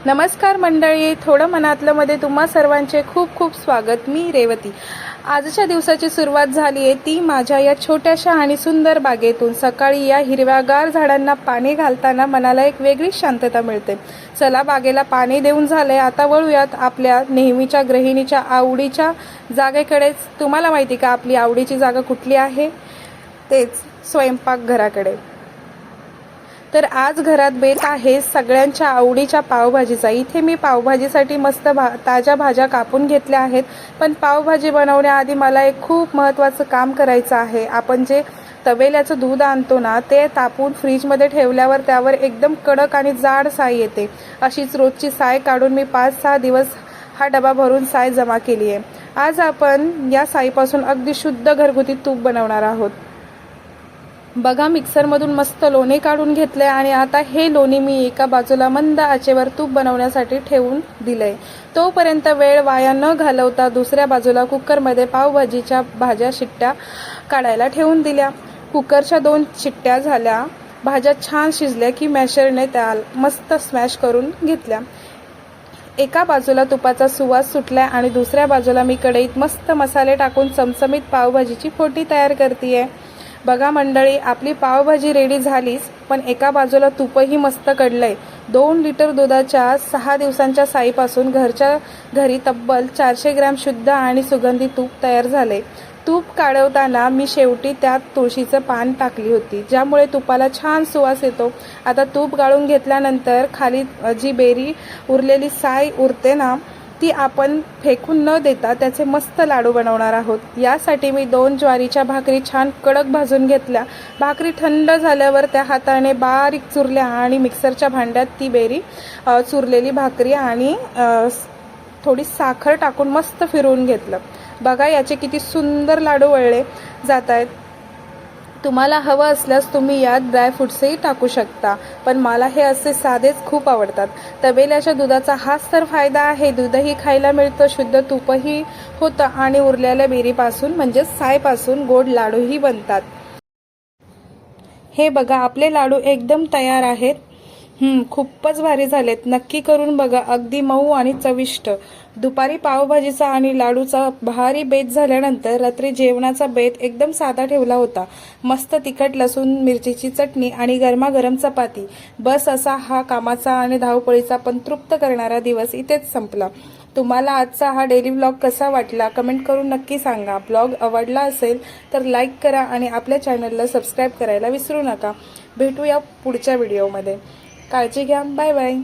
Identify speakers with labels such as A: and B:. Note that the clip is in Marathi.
A: नमस्कार मंडळी, थोडं मनातलं मध्ये तुम्हा सर्वांचे खूप खूप स्वागत। मी रेवती। आजच्या दिवसाची सुरुवात झाली आहे ती माझ्या या छोट्याशा आणि सुंदर बागेतून। सकाळी या हिरव्यागार झाडांना पाणी घालताना मनाला एक वेगळी शांतता मिळते। चला बागेला पाणी देऊन झाले, आता वळूयात आपल्या नेहमीच्या गृहिणीच्या आवडीच्या जागेकडे। तुम्हाला माहिती का आपली आवडीची जागा कुठली आहे? तेच स्वयंपाकघराकडे। तर आज घरात बेत आहे सगळ्यांच्या आवडीच्या पावभाजीचा। इथे मी पावभाजीसाठी मस्त ताज्या भाज्या कापून घेतल्या आहेत। पण पावभाजी बनवण्याआधी मला एक खूप महत्त्वाचं काम करायचं आहे। आपण जे तवेल्याचं दूध आणतो ना, ते तापून फ्रीजमध्ये ठेवल्यावर त्यावर एकदम कडक आणि जाड साय येते। अशीच रोजची साय काढून मी 5-6 दिवस हा डबा भरून साय जमा केली आहे। आज आपण या साईपासून अगदी शुद्ध घरगुती तूप बनवणार आहोत। बघा, मिक्सरमधून मस्त लोणी काढून घेतले आणि आता हे लोणी मी एका बाजूला मंद आचेवर तूप बनवण्यासाठी ठेवून दिलंय। तोपर्यंत वेळ वाया न घालवता दुसऱ्या बाजूला कुकरमध्ये पावभाजीच्या भाज्या शिट्ट्या काढायला ठेवून दिल्या। कुकरच्या 2 शिट्ट्या झाल्या, भाज्या छान शिजल्या की मॅशरने त्या मस्त स्मॅश करून घेतल्या। एका बाजूला तुपाचा सुवास सुटलाय आणि दुसऱ्या बाजूला मी कढईत मस्त मसाले टाकून चमचमीत पावभाजीची फोडणी तयार करतेय। बघा मंडळी, आपली पावभाजी रेडी झालीच, पण एका बाजूला तूपही मस्त कडलंय। 2 लिटर दुधाच्या 6 दिवसांच्या साईपासून घरच्या घरी तब्बल 400 ग्रॅम शुद्ध आणि सुगंधी तूप तयार झाले। तूप काढवताना मी शेवटी त्यात तुळशीचं पान टाकली होती, ज्यामुळे तुपाला छान सुवास येतो। आता तूप गाळून घेतल्यानंतर खाली जी बेरी उरलेली साय उरते ना, ती आपण फेकून न देता त्याचे मस्त लाडू बनवणार आहोत। यासाठी मी 2 ज्वारीच्या भाकरी छान कडक भाजून घेतल्या। भाकरी थंड झाल्यावर त्या हाताने बारीक चुरल्या आणि मिक्सरच्या भांड्यात ती बेरी चुरलेली भाकरी आणि थोडी साखर टाकून मस्त फिरवून घेतलं। बघा, याचे किती सुंदर लाडू वळले जात आहेत। तुम्हाला हवं असल्यास तुम्ही यात ड्रायफ्रुट्सही टाकू शकता, पण मला हे असे साधेच खूप आवडतात। तबेल्याच्या दुधाचा हाच तर फायदा आहे, दूधही खायला मिळतं, शुद्ध तूपही होतं आणि उरलेल्या बेरीपासून म्हणजे सायपासून गोड लाडूही बनतात। हे बघा, आपले लाडू एकदम तयार आहेत। खूपच भारी झालेत। नक्की करून बघा, अगदी मऊ आणि चविष्ट। दुपारी पावभाजीचा आणि लाडूचा भारी बेत झाल्यानंतर रात्री जेवणाचा बेत एकदम साधा ठेवला होता। मस्त तिखट लसूण मिरचीची चटणी आणि गरमागरम चपाती। बस असा हा कामाचा आणि धावपळीचा पण तृप्त करणारा दिवस इथेच संपला। तुम्हाला आजचा हा डेली व्लॉग कसा वाटला कमेंट करून नक्की सांगा। व्लॉग आवडला असेल तर लाईक करा आणि आपल्या चॅनलला सबस्क्राईब करायला विसरू नका। भेटूया पुढच्या व्हिडिओमध्ये। काळजी घ्या, बाय बाय।